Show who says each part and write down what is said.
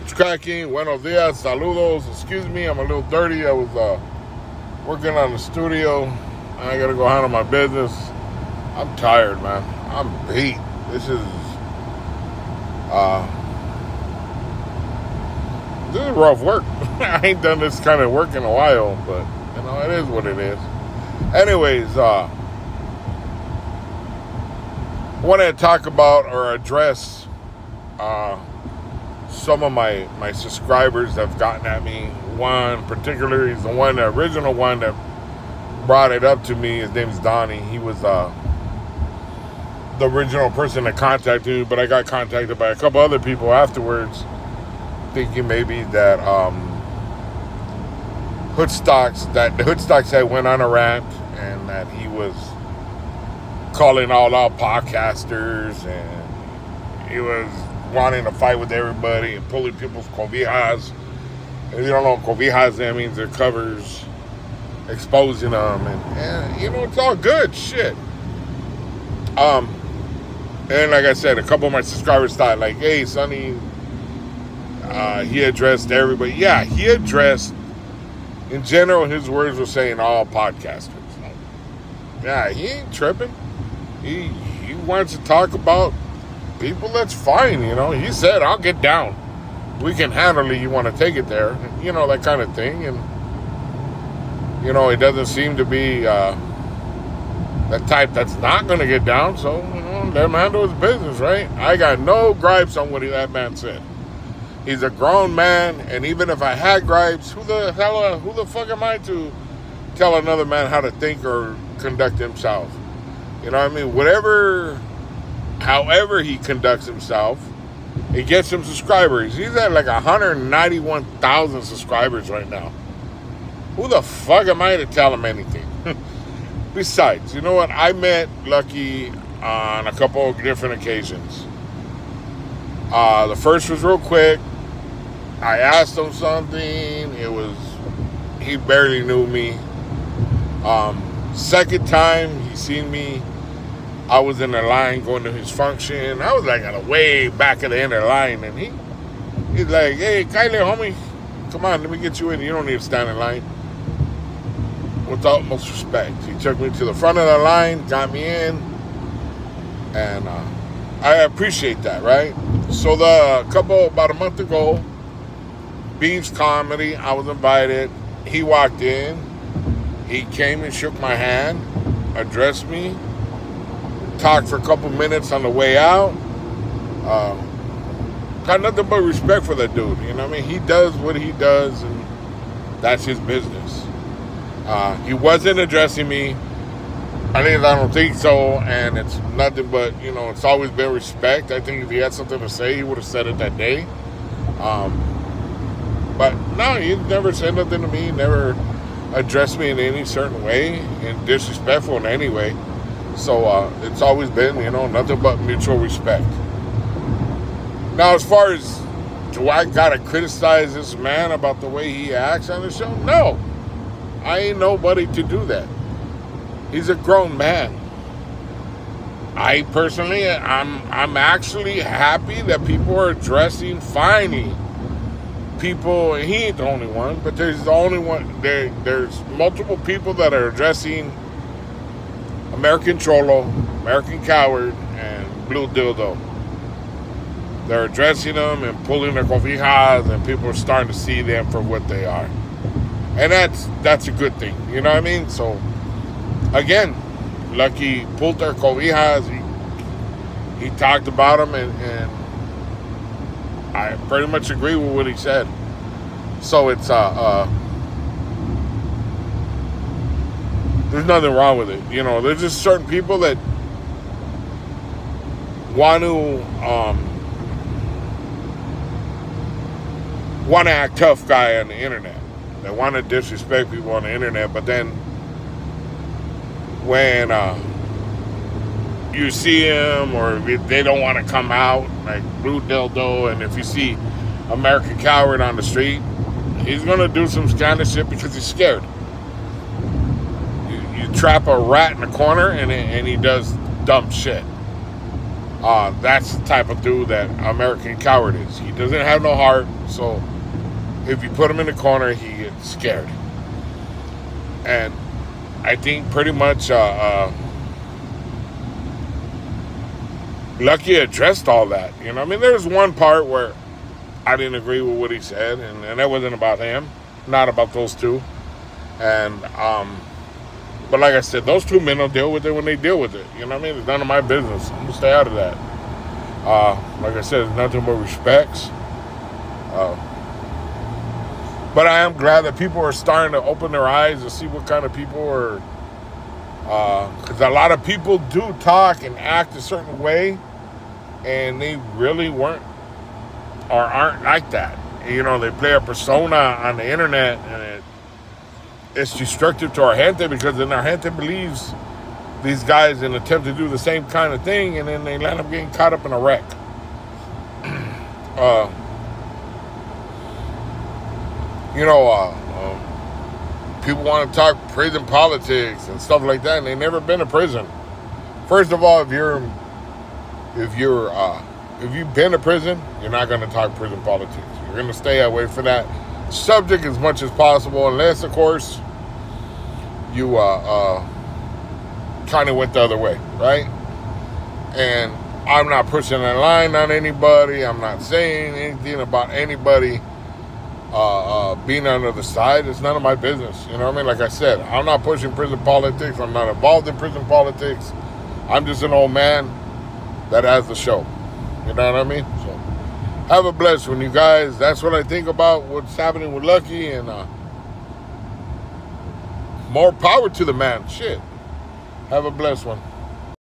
Speaker 1: It's cracking. Buenos dias. Saludos. Excuse me, I'm a little dirty. I was working on the studio. I gotta go handle my business. I'm tired, man. I'm beat. This is rough work. I ain't done this kind of work in a while, but it is what it is. Anyways, I want to talk about or address some of my subscribers that have gotten at me. One particularly is the original one that brought it up to me. His name is Donnie. He was the original person that contacted me, but I got contacted by a couple other people afterwards, thinking maybe that the hoodstocks had went on a rant and that he was calling all out podcasters and he was wanting to fight with everybody and pulling people's cobijas. If you don't know what cobijas, that means they're covers, exposing them, and it's all good shit. And like I said, a couple of my subscribers thought like, hey, Sonny, he addressed everybody. Yeah, he addressed, in general, his words were saying all podcasters. Yeah, he ain't tripping. He wants to talk about people, that's fine, He said, I'll get down. We can handle it. You want to take it there. That kind of thing. And, it doesn't seem to be the type that's not going to get down. So, let him handle his business, right? I got no gripes on what that man said. He's a grown man. And even if I had gripes, who the fuck am I to tell another man how to think or conduct himself? You know what I mean? However he conducts himself, it gets him subscribers. He's at like 191,000 subscribers right now. Who the fuck am I to tell him anything? Besides, you know what? I met Lucky on a couple of different occasions. The first was real quick. I asked him something. He barely knew me. Second time he seen me, I was in the line going to his function. I was like at the way back of the end of the line, and he's like, hey, Kylie, homie, come on, let me get you in. You don't need to stand in line. With the utmost respect. He took me to the front of the line, got me in, and I appreciate that, right? So about a month ago, Beans Comedy, I was invited. He walked in. He came and shook my hand, addressed me, talked for a couple minutes on the way out. Got nothing but respect for that dude. You know what I mean? He does what he does, and that's his business. He wasn't addressing me. I don't think so, and it's nothing but, it's always been respect. I think if he had something to say, he would have said it that day. But no, he never said nothing to me, never addressed me in any certain way, and disrespectful in any way. So it's always been, nothing but mutual respect. Now, as far as, do I gotta criticize this man about the way he acts on the show? No. I ain't nobody to do that. He's a grown man. I personally, I'm actually happy that people are addressing, finding people. He ain't the only one, but there's the only one. There's multiple people that are addressing American Cholo, American Coward, and Blue Dildo. They're addressing them and pulling their cobijas, and people are starting to see them for what they are. And that's a good thing, you know what I mean? So, again, Lucky pulled their cobijas. He talked about them, and I pretty much agree with what he said. So it's there's nothing wrong with it. There's just certain people that want to act tough guy on the internet. They want to disrespect people on the internet, but then when you see him, or if they don't want to come out, like Blue Dildo, and if you see American Coward on the street, he's going to do some kind of shit because he's scared. You trap a rat in a corner, and he does dumb shit. That's the type of dude that American Coward is. He doesn't have no heart, so if you put him in the corner, he gets scared. And I think pretty much Lucky addressed all that. You know, I mean, there's one part where I didn't agree with what he said, and that wasn't about him, not about those two. And but like I said, those two men will deal with it when they deal with it. You know what I mean? It's none of my business. I'm gonna stay out of that. Like I said, it's nothing but respects. But I am glad that people are starting to open their eyes to see what kind of people are. Because a lot of people do talk and act a certain way, and they really weren't or aren't like that. You know, they play a persona on the internet, and it's destructive to our gente, because then our gente believes these guys and attempt to do the same kind of thing, and then they end up getting caught up in a wreck. People want to talk prison politics and stuff like that, and they've never been to prison. First of all, if you've been to prison, you're not going to talk prison politics. You're going to stay away from that subject as much as possible, unless, of course, you kind of went the other way, right? And I'm not pushing a line on anybody. I'm not saying anything about anybody being on the other side. It's none of my business. You know what I mean? Like I said, I'm not pushing prison politics. I'm not involved in prison politics. I'm just an old man that has the show. You know what I mean? So have a blessed one, you guys. That's what I think about what's happening with Lucky, and more power to the man. Shit. Have a blessed one.